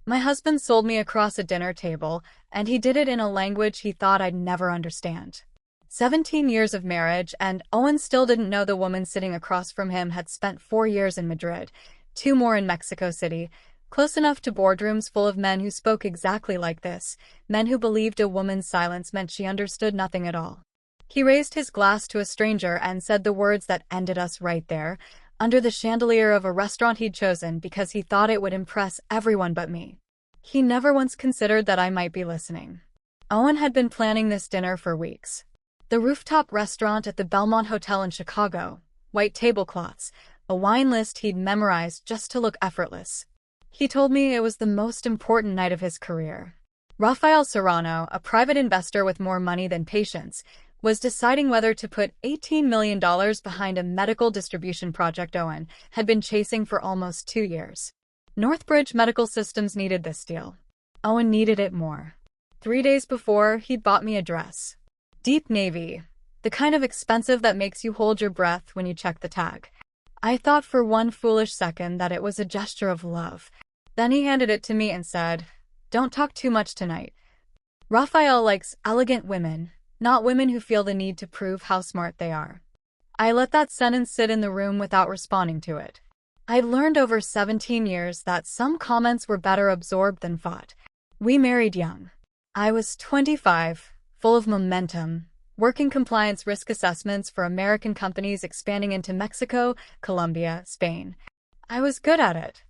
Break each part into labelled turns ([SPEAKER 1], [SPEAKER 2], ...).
[SPEAKER 1] My husband sold me across a dinner table, and he did it in a language he thought I'd never understand. 17 years of marriage, and Owen still didn't know the woman sitting across from him had spent 4 years in Madrid, 2 more in Mexico City, close enough to boardrooms full of men who spoke exactly like this, men who believed a woman's silence meant she understood nothing at all. He raised his glass to a stranger and said the words that ended us right there, under the chandelier of a restaurant he'd chosen because he thought it would impress everyone but me. He never once considered that I might be listening. Owen had been planning this dinner for weeks. The rooftop restaurant at the Belmont Hotel in Chicago, white tablecloths, a wine list he'd memorized just to look effortless. He told me it was the most important night of his career. Rafael Serrano, a private investor with more money than patience, was deciding whether to put $18 million behind a medical distribution project Owen had been chasing for almost 2 years. Northbridge Medical Systems needed this deal. Owen needed it more. 3 days before, he'd bought me a dress. Deep navy, the kind of expensive that makes you hold your breath when you check the tag. I thought for one foolish second that it was a gesture of love. Then he handed it to me and said, "Don't talk too much tonight. Rafael likes elegant women, not women who feel the need to prove how smart they are." I let that sentence sit in the room without responding to it. I'd learned over 17 years that some comments were better absorbed than fought. We married young. I was 25, full of momentum, working compliance risk assessments for American companies expanding into Mexico, Colombia, Spain. I was good at it.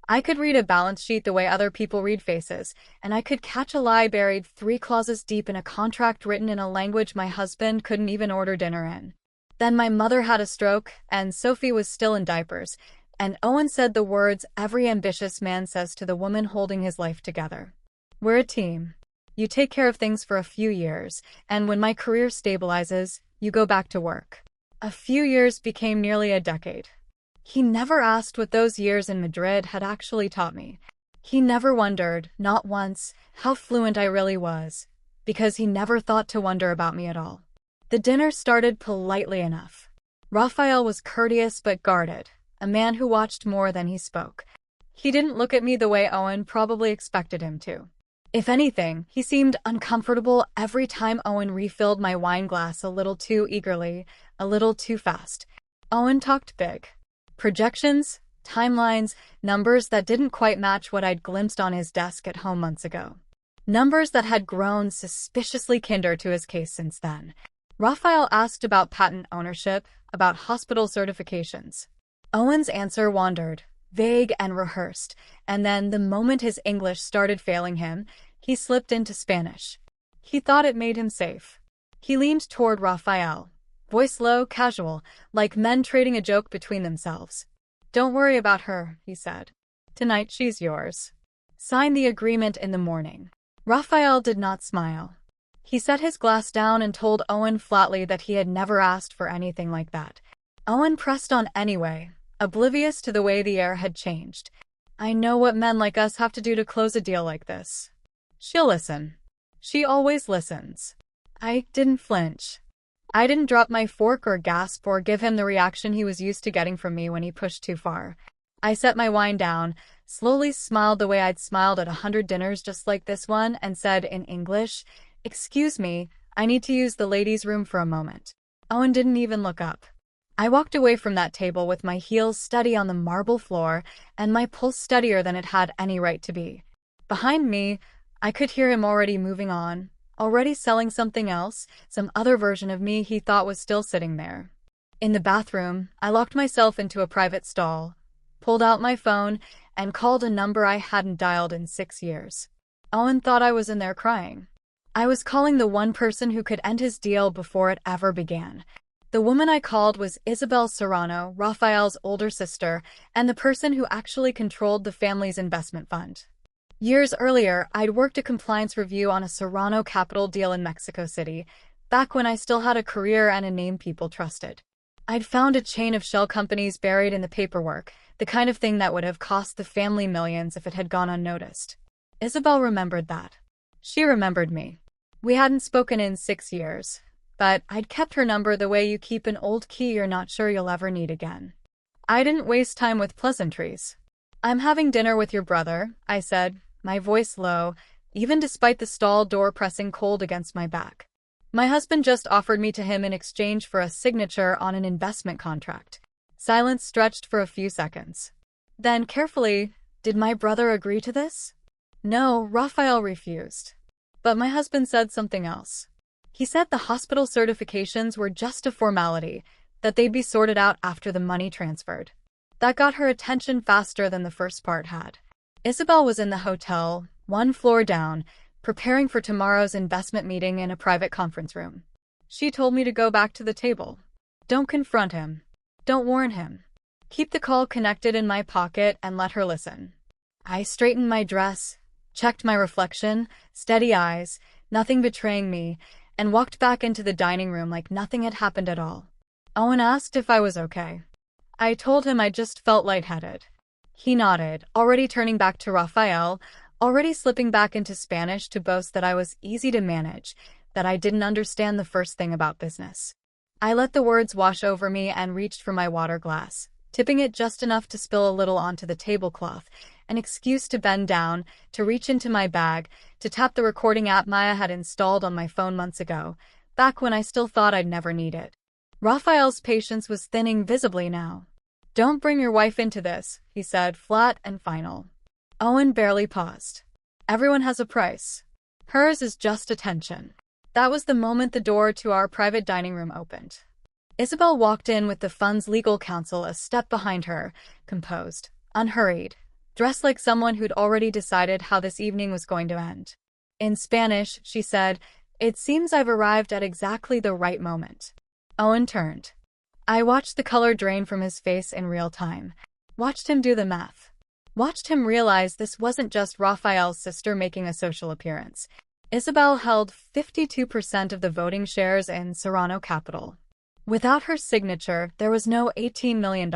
[SPEAKER 1] I could read a balance sheet the way other people read faces, and I could catch a lie buried 3 clauses deep in a contract written in a language my husband couldn't even order dinner in. Then my mother had a stroke, and Sophie was still in diapers, and Owen said the words every ambitious man says to the woman holding his life together. "We're a team. You take care of things for a few years, and when my career stabilizes, you go back to work." A few years became nearly a decade. He never asked what those years in Madrid had actually taught me. He never wondered, not once, how fluent I really was, because he never thought to wonder about me at all. The dinner started politely enough. Rafael was courteous but guarded, a man who watched more than he spoke. He didn't look at me the way Owen probably expected him to. If anything, he seemed uncomfortable every time Owen refilled my wine glass a little too eagerly, a little too fast. Owen talked big. Projections, timelines, numbers that didn't quite match what I'd glimpsed on his desk at home months ago. Numbers that had grown suspiciously kinder to his case since then. Rafael asked about patent ownership, about hospital certifications. Owen's answer wandered, vague and rehearsed, and then the moment his English started failing him, he slipped into Spanish. He thought it made him safe. He leaned toward Rafael, voice low, casual, like men trading a joke between themselves. "Don't worry about her," he said. "Tonight she's yours. Sign the agreement in the morning." Rafael did not smile. He set his glass down and told Owen flatly that he had never asked for anything like that. Owen pressed on anyway, oblivious to the way the air had changed. "I know what men like us have to do to close a deal like this. She'll listen. She always listens." I didn't flinch. I didn't drop my fork or gasp or give him the reaction he was used to getting from me when he pushed too far. I set my wine down, slowly smiled the way I'd smiled at 100 dinners just like this one, and said in English, "Excuse me, I need to use the ladies' room for a moment." Owen didn't even look up. I walked away from that table with my heels steady on the marble floor and my pulse steadier than it had any right to be. Behind me, I could hear him already moving on, already selling something else, some other version of me he thought was still sitting there. In the bathroom, I locked myself into a private stall, pulled out my phone, and called a number I hadn't dialed in 6 years. Owen thought I was in there crying. I was calling the one person who could end his deal before it ever began. The woman I called was Isabel Serrano, Rafael's older sister, and the person who actually controlled the family's investment fund. Years earlier, I'd worked a compliance review on a Serrano Capital deal in Mexico City, back when I still had a career and a name people trusted. I'd found a chain of shell companies buried in the paperwork, the kind of thing that would have cost the family millions if it had gone unnoticed. Isabel remembered that. She remembered me. We hadn't spoken in 6 years, but I'd kept her number the way you keep an old key you're not sure you'll ever need again. I didn't waste time with pleasantries. "I'm having dinner with your brother," I said, my voice low, even despite the stall door pressing cold against my back. My husband just offered me to him in exchange for a signature on an investment contract. Silence stretched for a few seconds. Then, carefully, did my brother agree to this? No, Raphael refused. But my husband said something else. He said the hospital certifications were just a formality, that they'd be sorted out after the money transferred. That got her attention faster than the first part had. Isabel was in the hotel, one floor down, preparing for tomorrow's investment meeting in a private conference room. She told me to go back to the table. Don't confront him. Don't warn him. Keep the call connected in my pocket and let her listen. I straightened my dress, checked my reflection, steady eyes, nothing betraying me, and walked back into the dining room like nothing had happened at all. Owen asked if I was okay. I told him I just felt lightheaded. He nodded, already turning back to Raphael, already slipping back into Spanish to boast that I was easy to manage, that I didn't understand the first thing about business. I let the words wash over me and reached for my water glass, tipping it just enough to spill a little onto the tablecloth, an excuse to bend down, to reach into my bag, to tap the recording app Maya had installed on my phone months ago, back when I still thought I'd never need it. Raphael's patience was thinning visibly now. Don't bring your wife into this, he said, flat and final. Owen barely paused. Everyone has a price. Hers is just attention. That was the moment the door to our private dining room opened. Isabel walked in with the fund's legal counsel a step behind her, composed, unhurried, dressed like someone who'd already decided how this evening was going to end. In Spanish, she said, "It seems I've arrived at exactly the right moment." Owen turned. I watched the color drain from his face in real time. Watched him do the math. Watched him realize this wasn't just Raphael's sister making a social appearance. Isabel held 52% of the voting shares in Serrano Capital. Without her signature, there was no $18 million.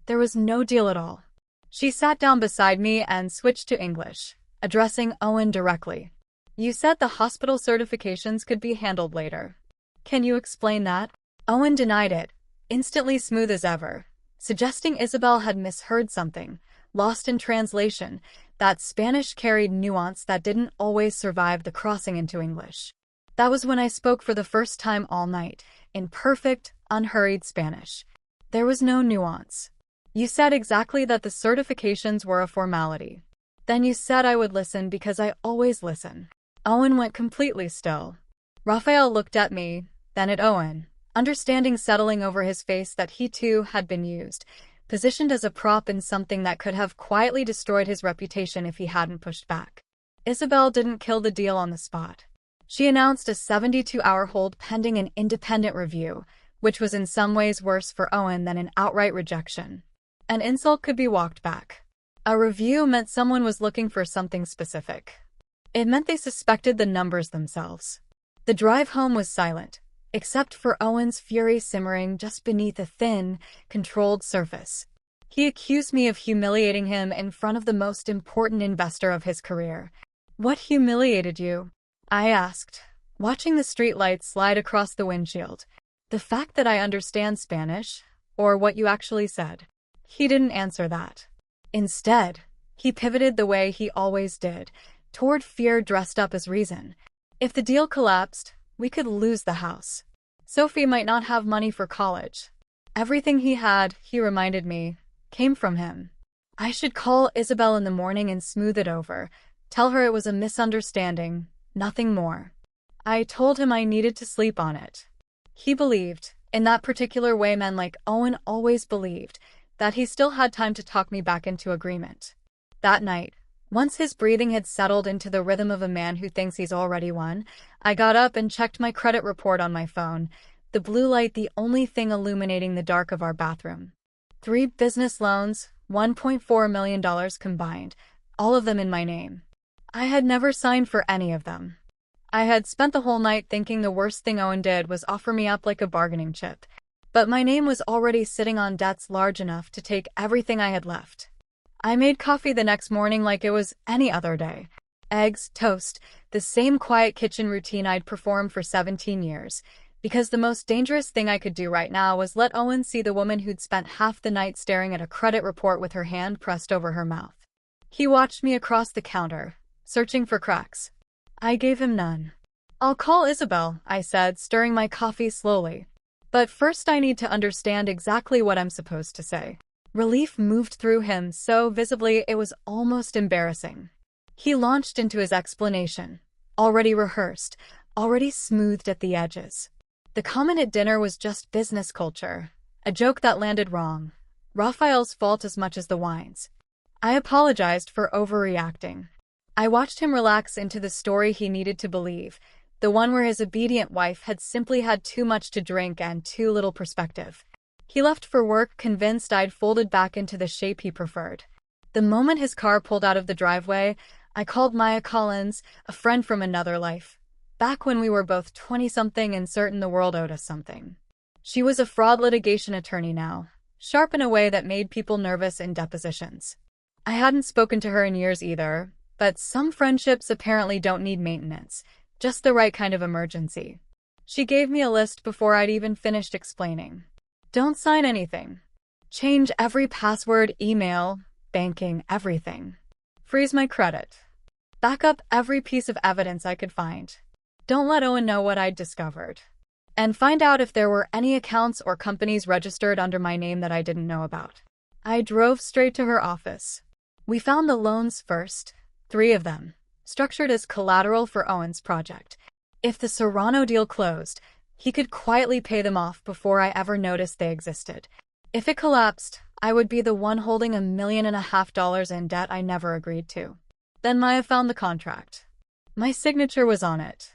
[SPEAKER 1] There was no deal at all. She sat down beside me and switched to English, addressing Owen directly. You said the hospital certifications could be handled later. Can you explain that? Owen denied it, instantly smooth as ever, suggesting Isabel had misheard something, lost in translation, that Spanish carried nuance that didn't always survive the crossing into English. That was when I spoke for the first time all night, in perfect, unhurried Spanish. There was no nuance. You said exactly that the certifications were a formality. Then you said I would listen because I always listen. Owen went completely still. Raphael looked at me, then at Owen, understanding settling over his face that he too had been used, positioned as a prop in something that could have quietly destroyed his reputation if he hadn't pushed back. Isabel didn't kill the deal on the spot. She announced a 72-hour hold pending an independent review, which was in some ways worse for Owen than an outright rejection. An insult could be walked back. A review meant someone was looking for something specific. It meant they suspected the numbers themselves. The drive home was silent, except for Owen's fury simmering just beneath a thin, controlled surface. He accused me of humiliating him in front of the most important investor of his career. What humiliated you? I asked, watching the streetlights slide across the windshield. The fact that I understand Spanish, or what you actually said. He didn't answer that. Instead, he pivoted the way he always did, toward fear dressed up as reason. If the deal collapsed, we could lose the house. Sophie might not have money for college. Everything he had, he reminded me, came from him. I should call Isabel in the morning and smooth it over, tell her it was a misunderstanding, nothing more. I told him I needed to sleep on it. He believed, in that particular way men like Owen always believed, that he still had time to talk me back into agreement. That night, once his breathing had settled into the rhythm of a man who thinks he's already won, I got up and checked my credit report on my phone, the blue light the only thing illuminating the dark of our bathroom. 3 business loans, $1.4 million combined, all of them in my name. I had never signed for any of them. I had spent the whole night thinking the worst thing Owen did was offer me up like a bargaining chip. But my name was already sitting on debts large enough to take everything I had left. I made coffee the next morning like it was any other day. Eggs, toast, the same quiet kitchen routine I'd performed for 17 years. Because the most dangerous thing I could do right now was let Owen see the woman who'd spent half the night staring at a credit report with her hand pressed over her mouth. He watched me across the counter, searching for cracks. I gave him none. "I'll call Isabel," I said, stirring my coffee slowly. "But first I need to understand exactly what I'm supposed to say." Relief moved through him so visibly it was almost embarrassing. He launched into his explanation, already rehearsed, already smoothed at the edges. The comment at dinner was just business culture, a joke that landed wrong. Raphael's fault as much as the wine's. I apologized for overreacting. I watched him relax into the story he needed to believe, the one where his obedient wife had simply had too much to drink and too little perspective. He left for work convinced I'd folded back into the shape he preferred. The moment his car pulled out of the driveway, I called Maya Collins, a friend from another life, back when we were both 20-something and certain the world owed us something. She was a fraud litigation attorney now, sharp in a way that made people nervous in depositions. I hadn't spoken to her in years either, but some friendships apparently don't need maintenance, just the right kind of emergency. She gave me a list before I'd even finished explaining. Don't sign anything. Change every password, email, banking, everything. Freeze my credit. Back up every piece of evidence I could find. Don't let Owen know what I'd discovered. And find out if there were any accounts or companies registered under my name that I didn't know about. I drove straight to her office. We found the loans first, 3 of them, structured as collateral for Owen's project. If the Serrano deal closed, he could quietly pay them off before I ever noticed they existed. If it collapsed, I would be the one holding $1.5 million in debt I never agreed to. Then Maya found the contract. My signature was on it.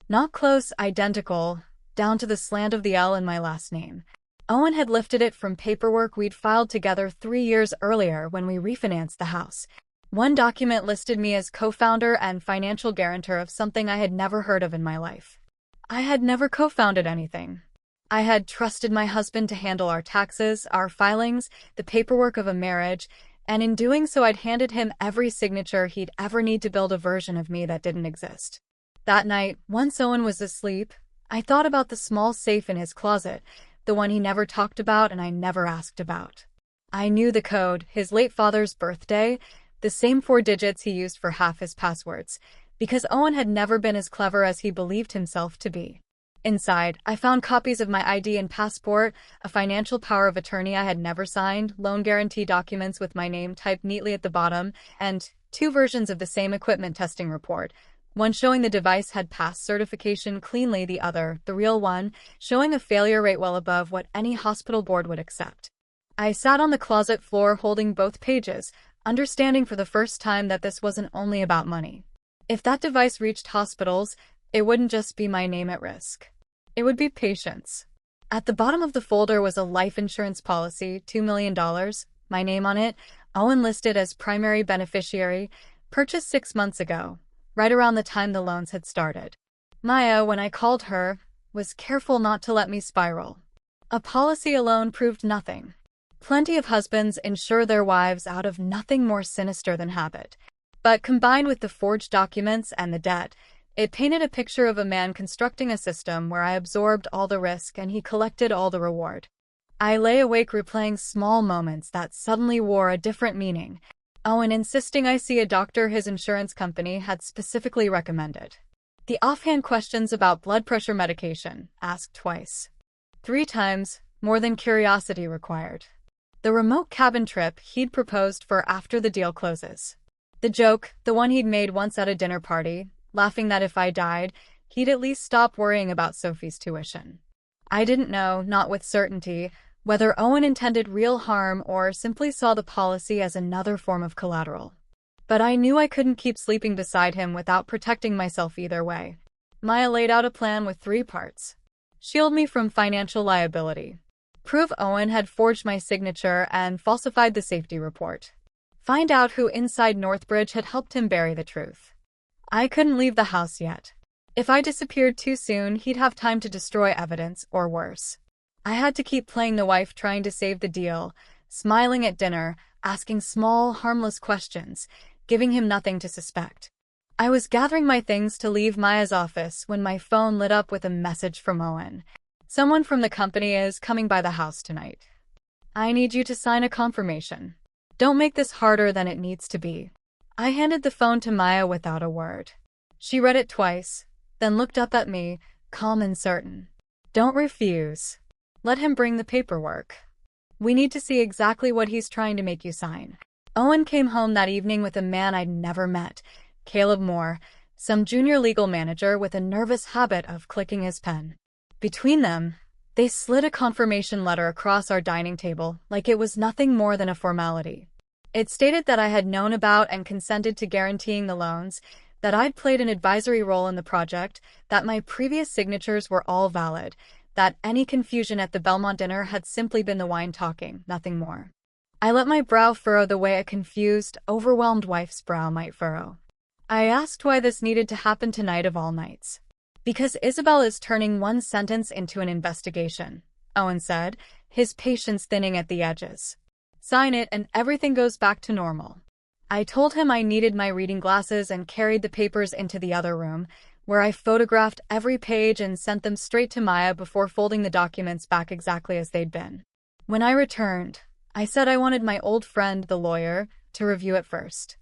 [SPEAKER 1] Not close, identical, down to the slant of the L in my last name. Owen had lifted it from paperwork we'd filed together 3 years earlier when we refinanced the house. One document listed me as co-founder and financial guarantor of something I had never heard of in my life. I had never co-founded anything. I had trusted my husband to handle our taxes, our filings, the paperwork of a marriage, and in doing so I'd handed him every signature he'd ever need to build a version of me that didn't exist. That night, once Owen was asleep, I thought about the small safe in his closet, the one he never talked about and I never asked about. I knew the code, his late father's birthday, the same 4 digits he used for half his passwords, because Owen had never been as clever as he believed himself to be. Inside, I found copies of my ID and passport, a financial power of attorney I had never signed, loan guarantee documents with my name typed neatly at the bottom, and 2 versions of the same equipment testing report, one showing the device had passed certification cleanly, the other, the real one, showing a failure rate well above what any hospital board would accept. I sat on the closet floor holding both pages, understanding for the first time that this wasn't only about money. If that device reached hospitals, it wouldn't just be my name at risk. It would be patients. At the bottom of the folder was a life insurance policy, $2 million, my name on it, Owen listed as primary beneficiary, purchased 6 months ago, right around the time the loans had started. Maya, when I called her, was careful not to let me spiral. A policy alone proved nothing. Plenty of husbands insure their wives out of nothing more sinister than habit. But combined with the forged documents and the debt, it painted a picture of a man constructing a system where I absorbed all the risk and he collected all the reward. I lay awake replaying small moments that suddenly wore a different meaning. Owen insisting I see a doctor his insurance company had specifically recommended. The offhand questions about blood pressure medication, asked twice. 3 times, more than curiosity required. The remote cabin trip he'd proposed for after the deal closes. The joke, the one he'd made once at a dinner party, laughing that if I died, he'd at least stop worrying about Sophie's tuition. I didn't know, not with certainty, whether Owen intended real harm or simply saw the policy as another form of collateral. But I knew I couldn't keep sleeping beside him without protecting myself either way. Maya laid out a plan with 3 parts. Shield me from financial liability. Prove Owen had forged my signature and falsified the safety report. Find out who inside Northbridge had helped him bury the truth. I couldn't leave the house yet. If I disappeared too soon, he'd have time to destroy evidence, or worse. I had to keep playing the wife trying to save the deal, smiling at dinner, asking small, harmless questions, giving him nothing to suspect. I was gathering my things to leave Maya's office when my phone lit up with a message from Owen. Someone from the company is coming by the house tonight. I need you to sign a confirmation. Don't make this harder than it needs to be. I handed the phone to Maya without a word. She read it twice, then looked up at me, calm and certain. Don't refuse. Let him bring the paperwork. We need to see exactly what he's trying to make you sign. Owen came home that evening with a man I'd never met, Caleb Moore, some junior legal manager with a nervous habit of clicking his pen. Between them, they slid a confirmation letter across our dining table like it was nothing more than a formality. It stated that I had known about and consented to guaranteeing the loans, that I'd played an advisory role in the project, that my previous signatures were all valid, that any confusion at the Belmont dinner had simply been the wine talking, nothing more. I let my brow furrow the way a confused, overwhelmed wife's brow might furrow. I asked why this needed to happen tonight of all nights. Because Isabel is turning one sentence into an investigation, Owen said, his patience thinning at the edges. Sign it and everything goes back to normal. I told him I needed my reading glasses and carried the papers into the other room, where I photographed every page and sent them straight to Maya before folding the documents back exactly as they'd been. When I returned, I said I wanted my old friend, the lawyer, to review it first.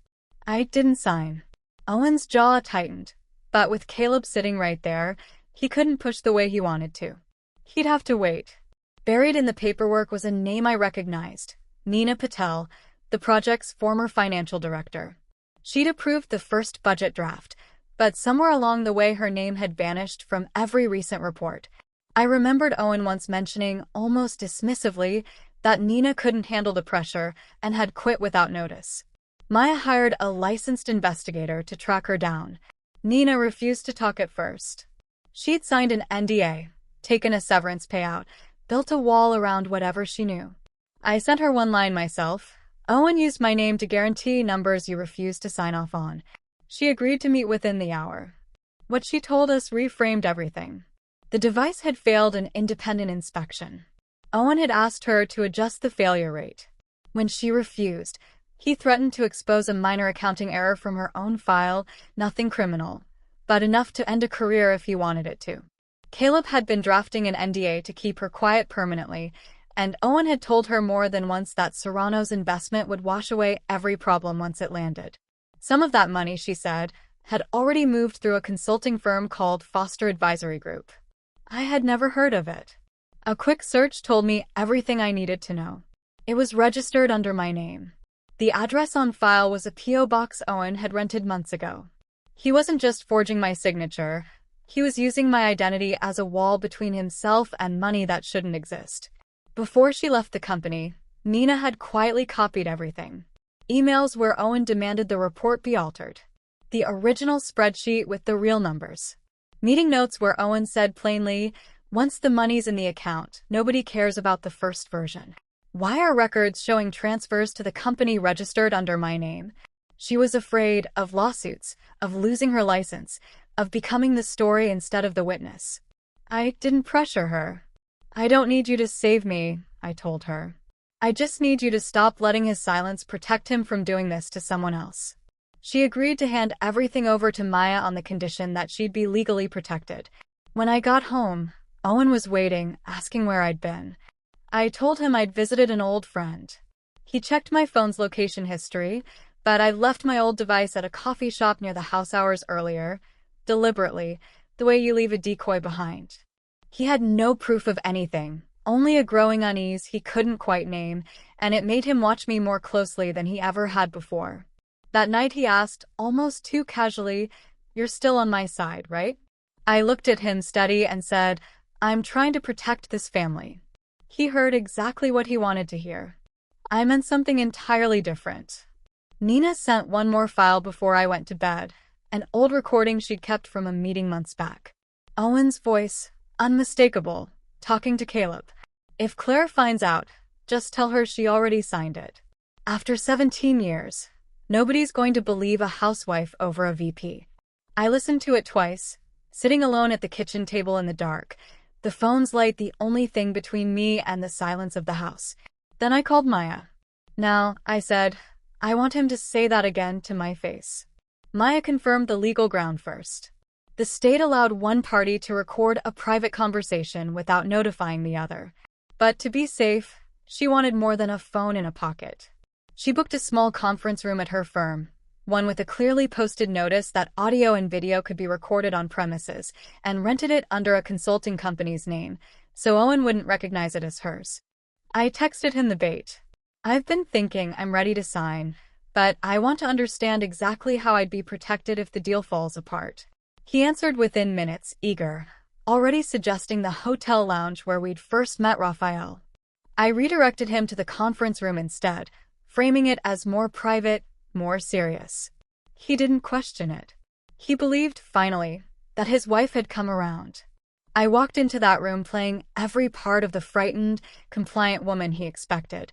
[SPEAKER 1] I didn't sign. Owen's jaw tightened, but with Caleb sitting right there, he couldn't push the way he wanted to. He'd have to wait. Buried in the paperwork was a name I recognized. Nina Patel, the project's former financial director. She'd approved the first budget draft, but somewhere along the way her name had vanished from every recent report. I remembered Owen once mentioning, almost dismissively, that Nina couldn't handle the pressure and had quit without notice. Maya hired a licensed investigator to track her down. Nina refused to talk at first. She'd signed an NDA, taken a severance payout, built a wall around whatever she knew. I sent her one line myself. Owen used my name to guarantee numbers you refused to sign off on. She agreed to meet within the hour. What she told us reframed everything. The device had failed an independent inspection. Owen had asked her to adjust the failure rate. When she refused, he threatened to expose a minor accounting error from her own file, nothing criminal, but enough to end a career if he wanted it to. Caleb had been drafting an NDA to keep her quiet permanently, and Owen had told her more than once that Serrano's investment would wash away every problem once it landed. Some of that money, she said, had already moved through a consulting firm called Foster Advisory Group. I had never heard of it. A quick search told me everything I needed to know. It was registered under my name. The address on file was a P.O. box Owen had rented months ago. He wasn't just forging my signature, he was using my identity as a wall between himself and money that shouldn't exist. Before she left the company, Nina had quietly copied everything. Emails where Owen demanded the report be altered. The original spreadsheet with the real numbers. Meeting notes where Owen said plainly, once the money's in the account, nobody cares about the first version. Why are records showing transfers to the company registered under my name? She was afraid of lawsuits, of losing her license, of becoming the story instead of the witness. I didn't pressure her. I don't need you to save me, I told her. I just need you to stop letting his silence protect him from doing this to someone else. She agreed to hand everything over to Maya on the condition that she'd be legally protected. When I got home, Owen was waiting, asking where I'd been. I told him I'd visited an old friend. He checked my phone's location history, but I'd left my old device at a coffee shop near the house hours earlier, deliberately, the way you leave a decoy behind. He had no proof of anything, only a growing unease he couldn't quite name, and it made him watch me more closely than he ever had before. That night he asked, almost too casually, "You're still on my side, right?" I looked at him steady and said, "I'm trying to protect this family." He heard exactly what he wanted to hear. I meant something entirely different. Nina sent one more file before I went to bed, an old recording she'd kept from a meeting months back. Owen's voice, unmistakable, talking to Caleb. "If Claire finds out, just tell her she already signed it. After 17 years, nobody's going to believe a housewife over a VP." I listened to it twice, sitting alone at the kitchen table in the dark, the phone's light the only thing between me and the silence of the house. Then I called Maya. "Now," I said, "I want him to say that again to my face." Maya confirmed the legal ground first. The state allowed one party to record a private conversation without notifying the other. But to be safe, she wanted more than a phone in a pocket. She booked a small conference room at her firm, one with a clearly posted notice that audio and video could be recorded on premises, and rented it under a consulting company's name, so Owen wouldn't recognize it as hers. I texted him the bait. I've been thinking I'm ready to sign, but I want to understand exactly how I'd be protected if the deal falls apart. He answered within minutes, eager, already suggesting the hotel lounge where we'd first met Raphael. I redirected him to the conference room instead, framing it as more private, more serious. He didn't question it. He believed, finally, that his wife had come around. I walked into that room playing every part of the frightened, compliant woman he expected.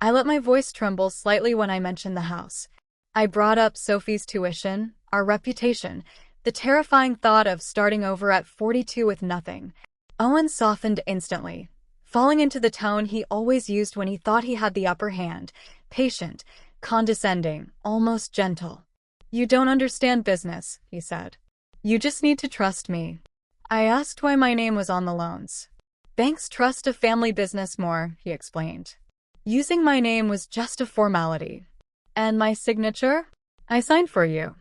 [SPEAKER 1] I let my voice tremble slightly when I mentioned the house. I brought up Sophie's tuition, our reputation, the terrifying thought of starting over at 42 with nothing. Owen softened instantly, falling into the tone he always used when he thought he had the upper hand, patient, condescending, almost gentle. "You don't understand business," he said. "You just need to trust me." I asked why my name was on the loans. "Banks trust a family business more," he explained. "Using my name was just a formality. And my signature? I signed for you.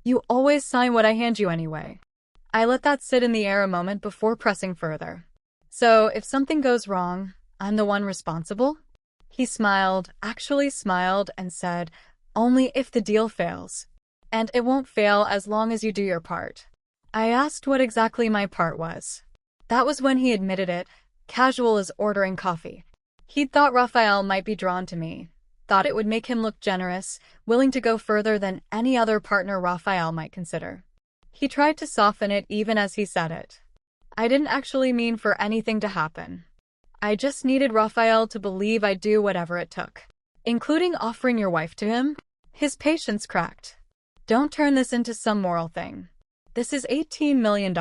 [SPEAKER 1] You always sign what I hand you anyway." I let that sit in the air a moment before pressing further. "So, if something goes wrong, I'm the one responsible?" He smiled, actually smiled, and said, "Only if the deal fails. And it won't fail as long as you do your part." I asked what exactly my part was. That was when he admitted it, casual as ordering coffee. He'd thought Raphael might be drawn to me, thought it would make him look generous, willing to go further than any other partner Raphael might consider. He tried to soften it even as he said it. I didn't actually mean for anything to happen. I just needed Raphael to believe I'd do whatever it took. "Including offering your wife to him?" His patience cracked. "Don't turn this into some moral thing. This is $18 million.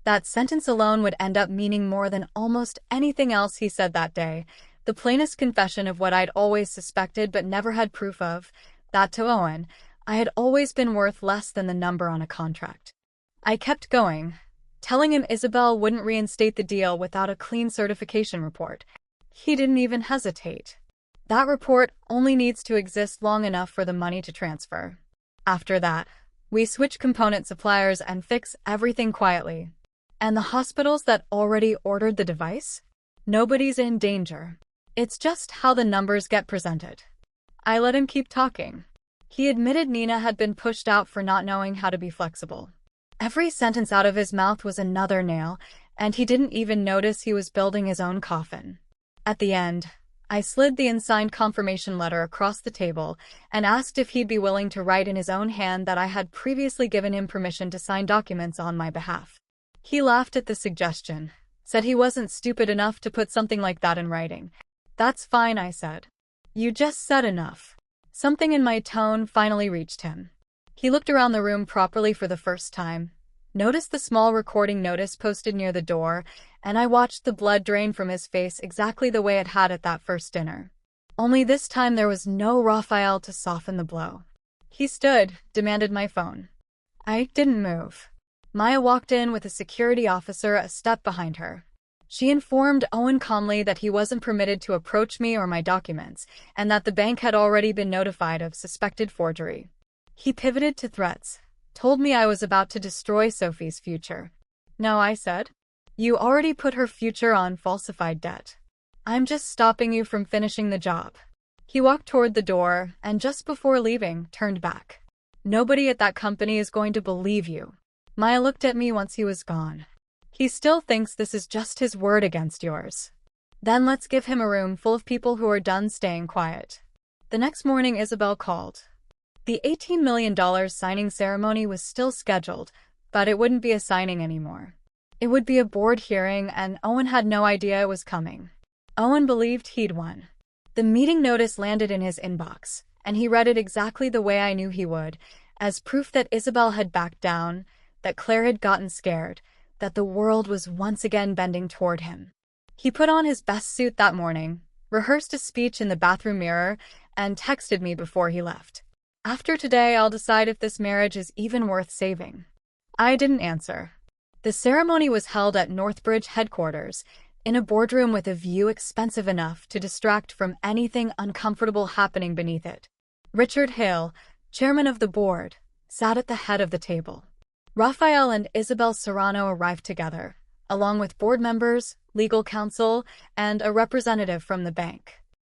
[SPEAKER 1] That sentence alone would end up meaning more than almost anything else he said that day, the plainest confession of what I'd always suspected but never had proof of, that to Owen, I had always been worth less than the number on a contract. I kept going, telling him Isabel wouldn't reinstate the deal without a clean certification report. He didn't even hesitate. That report only needs to exist long enough for the money to transfer. After that, we switch component suppliers and fix everything quietly. And the hospitals that already ordered the device? Nobody's in danger. It's just how the numbers get presented. I let him keep talking. He admitted Nina had been pushed out for not knowing how to be flexible. Every sentence out of his mouth was another nail, and he didn't even notice he was building his own coffin. At the end, I slid the unsigned confirmation letter across the table and asked if he'd be willing to write in his own hand that I had previously given him permission to sign documents on my behalf. He laughed at the suggestion, said he wasn't stupid enough to put something like that in writing. "That's fine," I said. "You just said enough." Something in my tone finally reached him. He looked around the room properly for the first time, noticed the small recording notice posted near the door, and I watched the blood drain from his face exactly the way it had at that first dinner. Only this time there was no Raphael to soften the blow. He stood, demanded my phone. I didn't move. Maya walked in with a security officer a step behind her. She informed Owen calmly that he wasn't permitted to approach me or my documents, and that the bank had already been notified of suspected forgery. He pivoted to threats, told me I was about to destroy Sophie's future. "No," I said. "You already put her future on falsified debt. I'm just stopping you from finishing the job." He walked toward the door, and just before leaving, turned back. "Nobody at that company is going to believe you." Maya looked at me once he was gone. "He still thinks this is just his word against yours. Then let's give him a room full of people who are done staying quiet." The next morning Isabel called. The $18 million signing ceremony was still scheduled, but it wouldn't be a signing anymore. It would be a board hearing, and Owen had no idea it was coming. Owen believed he'd won. The meeting notice landed in his inbox, and he read it exactly the way I knew he would, as proof that Isabel had backed down, that Claire had gotten scared, that the world was once again bending toward him. He put on his best suit that morning, rehearsed a speech in the bathroom mirror, and texted me before he left. "After today, I'll decide if this marriage is even worth saving." I didn't answer. The ceremony was held at Northbridge headquarters, in a boardroom with a view expensive enough to distract from anything uncomfortable happening beneath it. Richard Hale, chairman of the board, sat at the head of the table. Rafael and Isabel Serrano arrived together, along with board members, legal counsel, and a representative from the bank.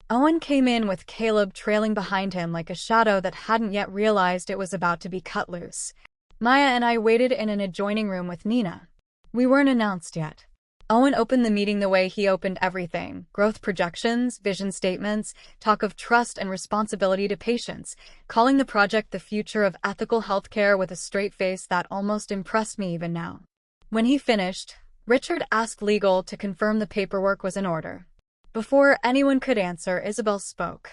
[SPEAKER 1] Owen came in with Caleb trailing behind him like a shadow that hadn't yet realized it was about to be cut loose. Maya and I waited in an adjoining room with Nina. We weren't announced yet. Owen opened the meeting the way he opened everything: growth projections, vision statements, talk of trust and responsibility to patients, calling the project the future of ethical healthcare with a straight face that almost impressed me even now. When he finished, Richard asked legal to confirm the paperwork was in order. Before anyone could answer, Isabel spoke.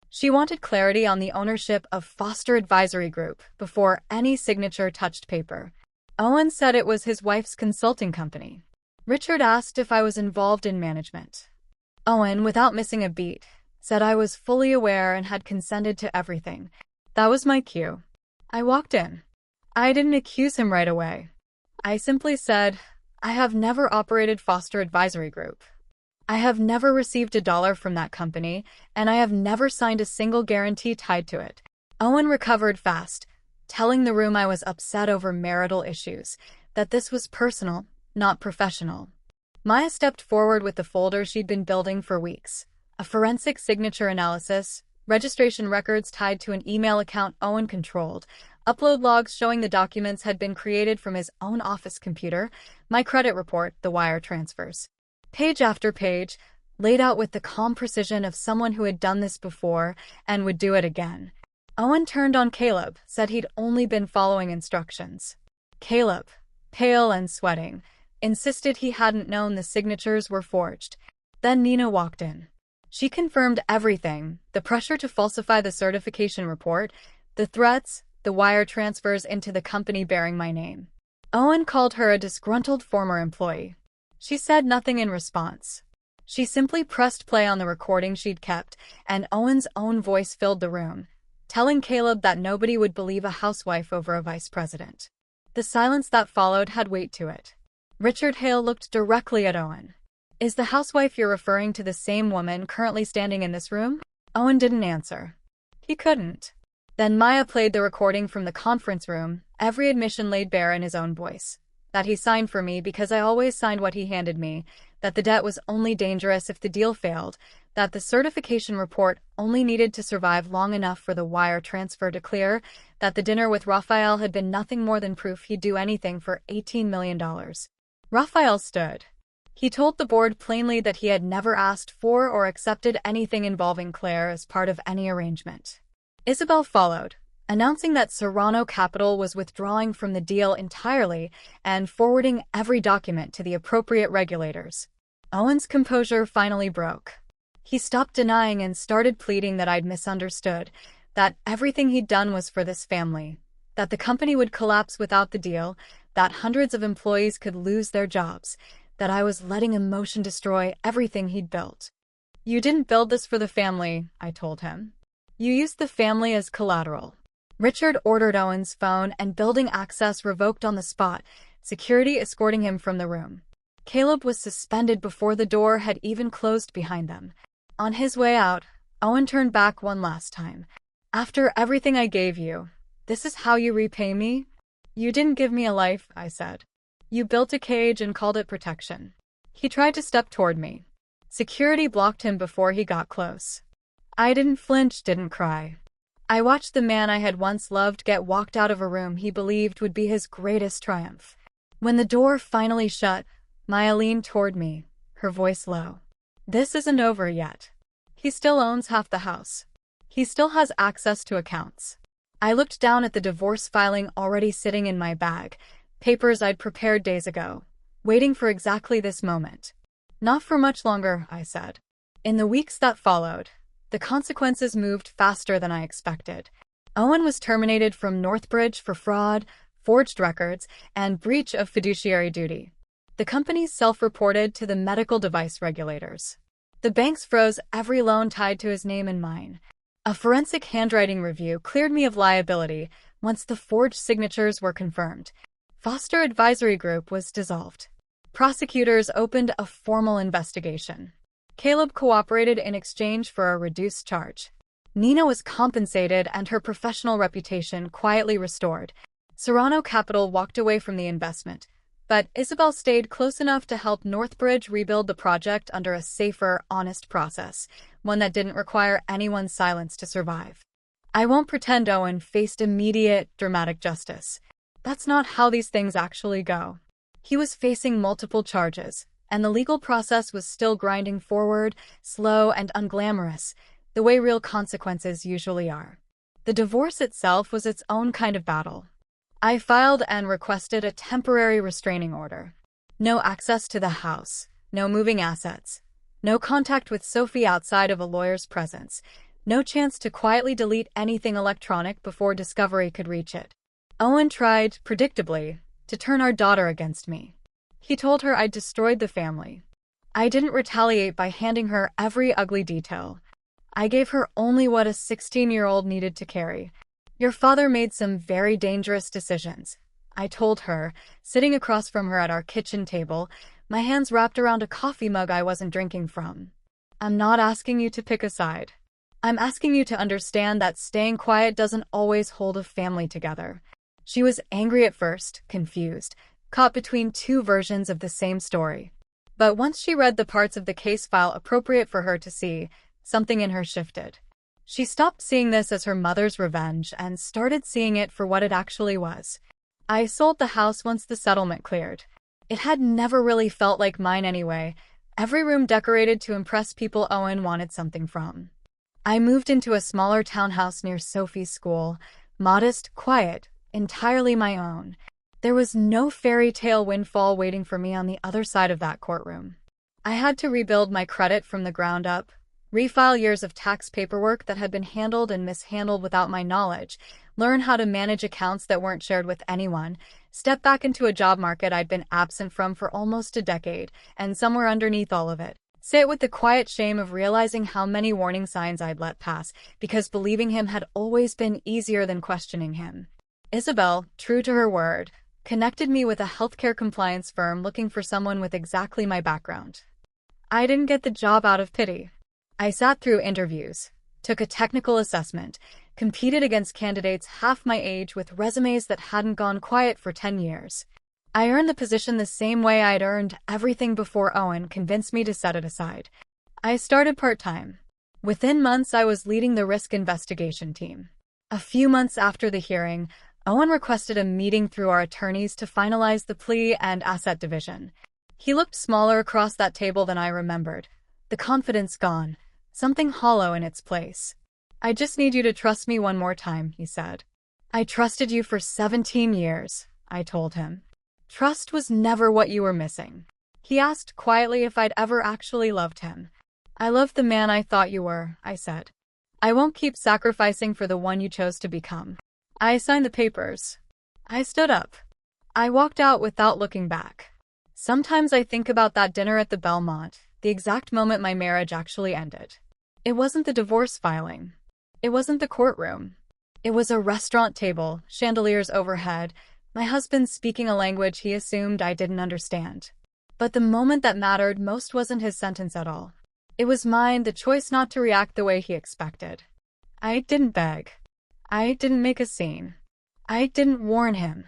[SPEAKER 1] She wanted clarity on the ownership of Foster Advisory Group before any signature touched paper. Owen said it was his wife's consulting company. Richard asked if I was involved in management. Owen, without missing a beat, said I was fully aware and had consented to everything. That was my cue. I walked in. I didn't accuse him right away. I simply said, I have never operated Foster Advisory Group. I have never received $1 from that company, and I have never signed a single guarantee tied to it. Owen recovered fast, telling the room I was upset over marital issues, that this was personal, not professional. Maya stepped forward with the folder she'd been building for weeks. A forensic signature analysis, registration records tied to an email account Owen controlled, upload logs showing the documents had been created from his own office computer, my credit report, the wire transfers. Page after page, laid out with the calm precision of someone who had done this before and would do it again. Owen turned on Caleb, said he'd only been following instructions. Caleb, pale and sweating, insisted he hadn't known the signatures were forged. Then Nina walked in. She confirmed everything: the pressure to falsify the certification report, the threats, the wire transfers into the company bearing my name. Owen called her a disgruntled former employee. She said nothing in response. She simply pressed play on the recording she'd kept, and Owen's own voice filled the room, telling Caleb that nobody would believe a housewife over a vice president. The silence that followed had weight to it. Richard Hale looked directly at Owen. Is the housewife you're referring to the same woman currently standing in this room? Owen didn't answer. He couldn't. Then Maya played the recording from the conference room, every admission laid bare in his own voice. That he signed for me because I always signed what he handed me, that the debt was only dangerous if the deal failed, that the certification report only needed to survive long enough for the wire transfer to clear, that the dinner with Rafael had been nothing more than proof he'd do anything for $18 million. Rafael stood. He told the board plainly that he had never asked for or accepted anything involving Claire as part of any arrangement. Isabel followed, announcing that Serrano Capital was withdrawing from the deal entirely and forwarding every document to the appropriate regulators. Owen's composure finally broke. He stopped denying and started pleading that I'd misunderstood, that everything he'd done was for this family, that the company would collapse without the deal, that hundreds of employees could lose their jobs, that I was letting emotion destroy everything he'd built. You didn't build this for the family, I told him. You used the family as collateral. Richard ordered Owen's phone and building access revoked on the spot, security escorting him from the room. Caleb was suspended before the door had even closed behind them. On his way out, Owen turned back one last time. After everything I gave you, this is how you repay me? You didn't give me a life, I said. You built a cage and called it protection. He tried to step toward me. Security blocked him before he got close. I didn't flinch, didn't cry. I watched the man I had once loved get walked out of a room he believed would be his greatest triumph. When the door finally shut, Maya leaned toward me, her voice low. This isn't over yet. He still owns half the house. He still has access to accounts. I looked down at the divorce filing already sitting in my bag, papers I'd prepared days ago, waiting for exactly this moment. Not for much longer, I said. In the weeks that followed, the consequences moved faster than I expected. Owen was terminated from Northbridge for fraud, forged records, and breach of fiduciary duty. The company self-reported to the medical device regulators. The banks froze every loan tied to his name and mine. A forensic handwriting review cleared me of liability once the forged signatures were confirmed. Foster Advisory Group was dissolved. Prosecutors opened a formal investigation. Caleb cooperated in exchange for a reduced charge. Nina was compensated and her professional reputation quietly restored. Serrano Capital walked away from the investment, but Isabel stayed close enough to help Northbridge rebuild the project under a safer, honest process, one that didn't require anyone's silence to survive. I won't pretend Owen faced immediate, dramatic justice. That's not how these things actually go. He was facing multiple charges, and the legal process was still grinding forward, slow and unglamorous, the way real consequences usually are. The divorce itself was its own kind of battle. I filed and requested a temporary restraining order. No access to the house, no moving assets, no contact with Sophie outside of a lawyer's presence, no chance to quietly delete anything electronic before discovery could reach it. Owen tried, predictably, to turn our daughter against me. He told her I'd destroyed the family. I didn't retaliate by handing her every ugly detail. I gave her only what a 16-year-old needed to carry. Your father made some very dangerous decisions, I told her, sitting across from her at our kitchen table, my hands wrapped around a coffee mug I wasn't drinking from. I'm not asking you to pick a side. I'm asking you to understand that staying quiet doesn't always hold a family together. She was angry at first, confused, caught between two versions of the same story. But once she read the parts of the case file appropriate for her to see, something in her shifted. She stopped seeing this as her mother's revenge and started seeing it for what it actually was. I sold the house once the settlement cleared. It had never really felt like mine anyway, every room decorated to impress people Owen wanted something from. I moved into a smaller townhouse near Sophie's school, modest, quiet, entirely my own. There was no fairy tale windfall waiting for me on the other side of that courtroom. I had to rebuild my credit from the ground up, refile years of tax paperwork that had been handled and mishandled without my knowledge, learn how to manage accounts that weren't shared with anyone, step back into a job market I'd been absent from for almost a decade, and somewhere underneath all of it, sit with the quiet shame of realizing how many warning signs I'd let pass because believing him had always been easier than questioning him. Isabel, true to her word, connected me with a healthcare compliance firm looking for someone with exactly my background. I didn't get the job out of pity. I sat through interviews, took a technical assessment, competed against candidates half my age with resumes that hadn't gone quiet for 10 years. I earned the position the same way I'd earned everything before Owen convinced me to set it aside. I started part-time. Within months, I was leading the risk investigation team. A few months after the hearing, Owen requested a meeting through our attorneys to finalize the plea and asset division. He looked smaller across that table than I remembered, the confidence gone, something hollow in its place. I just need you to trust me one more time, he said. I trusted you for 17 years, I told him. Trust was never what you were missing. He asked quietly if I'd ever actually loved him. I loved the man I thought you were, I said. I won't keep sacrificing for the one you chose to become. I signed the papers. I stood up. I walked out without looking back. Sometimes I think about that dinner at the Belmont, the exact moment my marriage actually ended. It wasn't the divorce filing. It wasn't the courtroom. It was a restaurant table, chandeliers overhead, my husband speaking a language he assumed I didn't understand. But the moment that mattered most wasn't his sentence at all. It was mine, the choice not to react the way he expected. I didn't beg. I didn't make a scene. I didn't warn him.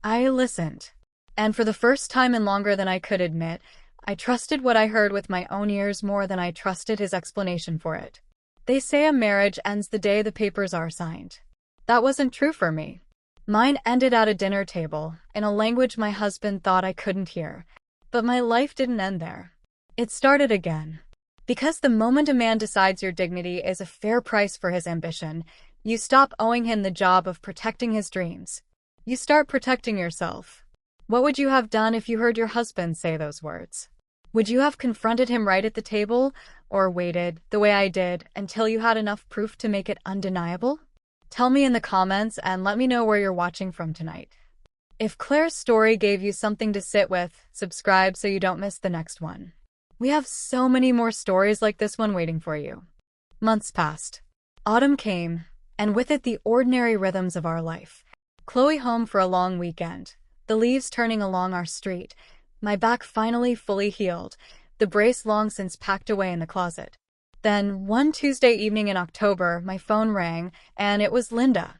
[SPEAKER 1] I listened. And for the first time in longer than I could admit, I trusted what I heard with my own ears more than I trusted his explanation for it. They say a marriage ends the day the papers are signed. That wasn't true for me. Mine ended at a dinner table, in a language my husband thought I couldn't hear. But my life didn't end there. It started again. Because the moment a man decides your dignity is a fair price for his ambition, you stop owing him the job of protecting his dreams. You start protecting yourself. What would you have done if you heard your husband say those words? Would you have confronted him right at the table, or waited, the way I did, until you had enough proof to make it undeniable? Tell me in the comments and let me know where you're watching from tonight. If Claire's story gave you something to sit with, subscribe so you don't miss the next one. We have so many more stories like this one waiting for you. Months passed. Autumn came, and with it the ordinary rhythms of our life. Chloe home for a long weekend, the leaves turning along our street, my back finally fully healed, the brace long since packed away in the closet. Then one Tuesday evening in October, my phone rang, and it was Linda.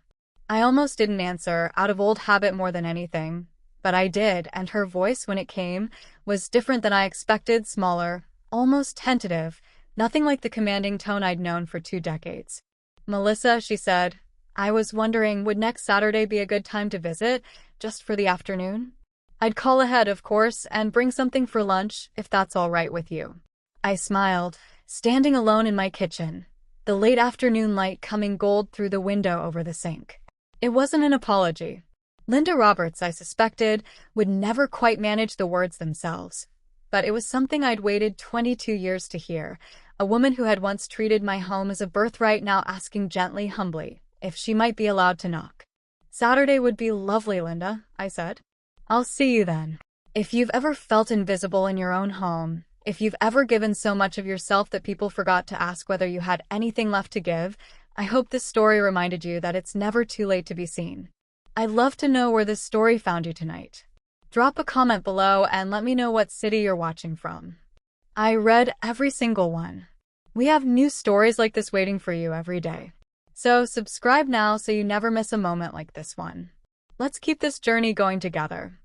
[SPEAKER 1] I almost didn't answer, out of old habit more than anything. But I did, and her voice, when it came, was different than I expected, smaller, almost tentative, nothing like the commanding tone I'd known for 2 decades. "Melissa," she said, "I was wondering, would next Saturday be a good time to visit, just for the afternoon? I'd call ahead, of course, and bring something for lunch, if that's all right with you." I smiled, standing alone in my kitchen, the late afternoon light coming gold through the window over the sink. It wasn't an apology. Linda Roberts, I suspected, would never quite manage the words themselves. But it was something I'd waited 22 years to hear, a woman who had once treated my home as a birthright now asking gently, humbly, if she might be allowed to knock. "Saturday would be lovely, Linda," I said. "I'll see you then." If you've ever felt invisible in your own home, if you've ever given so much of yourself that people forgot to ask whether you had anything left to give, I hope this story reminded you that it's never too late to be seen. I'd love to know where this story found you tonight. Drop a comment below and let me know what city you're watching from. I read every single one. We have new stories like this waiting for you every day. So subscribe now so you never miss a moment like this one. Let's keep this journey going together.